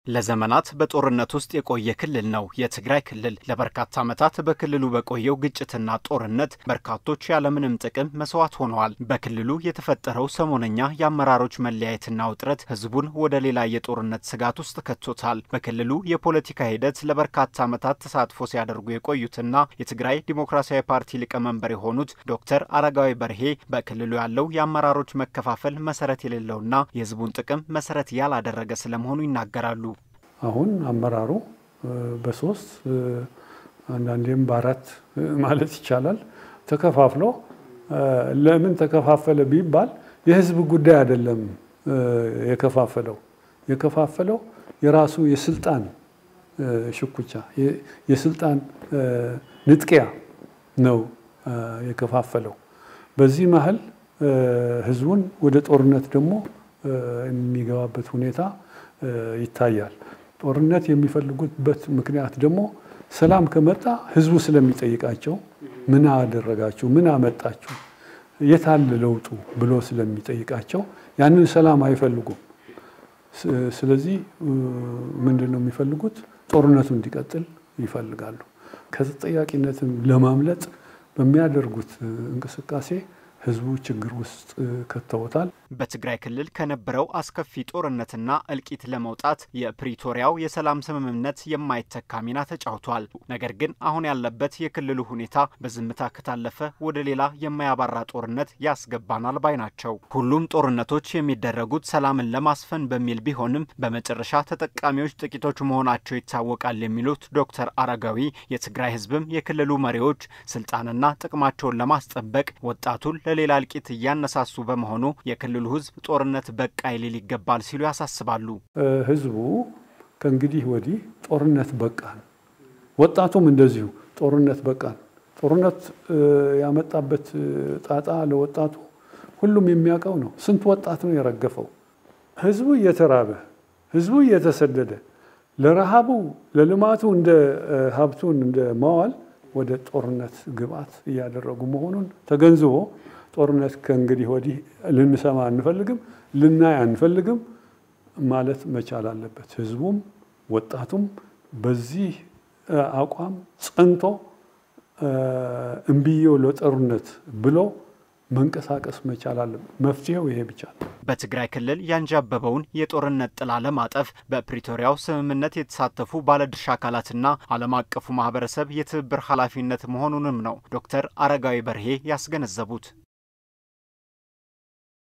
ለዘመናት በጦርነት ውስጥ የቆየ ክልል ነው የትግራይ ክልል። ለበርካታ ዓመታት በክልሉ በቆየው ግጭትና ጦርነት በርካቶች ያለምንም ጥቅም መስዋዕት ሆነዋል። በክልሉ የተፈጠረው ሰሞነኛ የአመራሮች መለያየትና ውጥረት ህዝቡን ወደ ሌላ የጦርነት ስጋት ውስጥ ከቶታል። በክልሉ የፖለቲካ ሂደት ለበርካታ ዓመታት ተሳትፎ ሲያደርጉ የቆዩትና የትግራይ ዲሞክራሲያዊ ፓርቲ ሊቀመንበር የሆኑት ዶክተር አረጋዊ በርሄ በክልሉ ያለው የአመራሮች መከፋፈል መሰረት የሌለውና የህዝቡን ጥቅም መሰረት ያላደረገ ስለመሆኑ ይናገራሉ። አሁን አመራሩ በሶስት አንዳንዴም በአራት ማለት ይቻላል ተከፋፍሎ ለምን ተከፋፈለ ቢባል የህዝብ ጉዳይ አይደለም። የከፋፈለው የራሱ የስልጣን ሽኩቻ የስልጣን ንጥቂያ ነው የከፋፈለው። በዚህ መሃል ህዝቡን ወደ ጦርነት ደግሞ የሚገባበት ሁኔታ ይታያል። ጦርነት የሚፈልጉበት ምክንያት ደግሞ ሰላም ከመጣ ህዝቡ ስለሚጠይቃቸው ምን አደረጋችሁ ምን አመጣችሁ የታለ ለውጡ ብሎ ስለሚጠይቃቸው ያንን ሰላም አይፈልጉም። ስለዚህ ምንድነው የሚፈልጉት? ጦርነቱ እንዲቀጥል ይፈልጋሉ። ከተጠያቂነትም ለማምለጥ በሚያደርጉት እንቅስቃሴ ህዝቡ ችግር ውስጥ ከተውታል። በትግራይ ክልል ከነበረው አስከፊ ጦርነትና እልቂት ለመውጣት የፕሪቶሪያው የሰላም ስምምነት የማይተካ ሚና ተጫውቷል። ነገር ግን አሁን ያለበት የክልሉ ሁኔታ በዝምታ ከታለፈ ወደ ሌላ የማያባራ ጦርነት ያስገባናል ባይ ናቸው። ሁሉም ጦርነቶች የሚደረጉት ሰላምን ለማስፈን በሚል ቢሆንም በመጨረሻ ተጠቃሚዎች ጥቂቶች መሆናቸው ይታወቃል የሚሉት ዶክተር አረጋዊ የትግራይ ህዝብም የክልሉ መሪዎች ስልጣንና ጥቅማቸውን ለማስጠበቅ ወጣቱን ለሌላ እልቂት ያነሳሱ በመሆኑ የክልሉ ህዝብ ጦርነት በቃ ይሊል ይገባል ሲሉ ያሳስባሉ። ህዝቡ ከእንግዲህ ወዲህ ጦርነት በቃን፣ ወጣቱም እንደዚሁ ጦርነት በቃን። ጦርነት ያመጣበት ጣጣ ለወጣቱ ሁሉም የሚያውቀው ነው። ስንት ወጣት ነው የረገፈው? ህዝቡ እየተራበ ህዝቡ እየተሰደደ ለረሃቡ ለልማቱ እንደ ሀብቱን እንደ ማዋል ወደ ጦርነት ግብአት እያደረጉ መሆኑን ተገንዝቦ ጦርነት ከእንግዲህ ወዲህ ልንሰማ አንፈልግም ልናይ አንፈልግም ማለት መቻል አለበት። ህዝቡም ወጣቱም በዚህ አቋም ጸንቶ እምቢዮ ለጦርነት ብሎ መንቀሳቀስ መቻል አለበት። መፍትሄው ይሄ ብቻ ነው። በትግራይ ክልል ያንጃበበውን የጦርነት ጥላ ለማጠፍ በፕሪቶሪያው ስምምነት የተሳተፉ ባለድርሻ አካላትና ዓለም አቀፉ ማህበረሰብ የትብብር ኃላፊነት መሆኑንም ነው ዶክተር አረጋዊ በርሄ ያስገነዘቡት።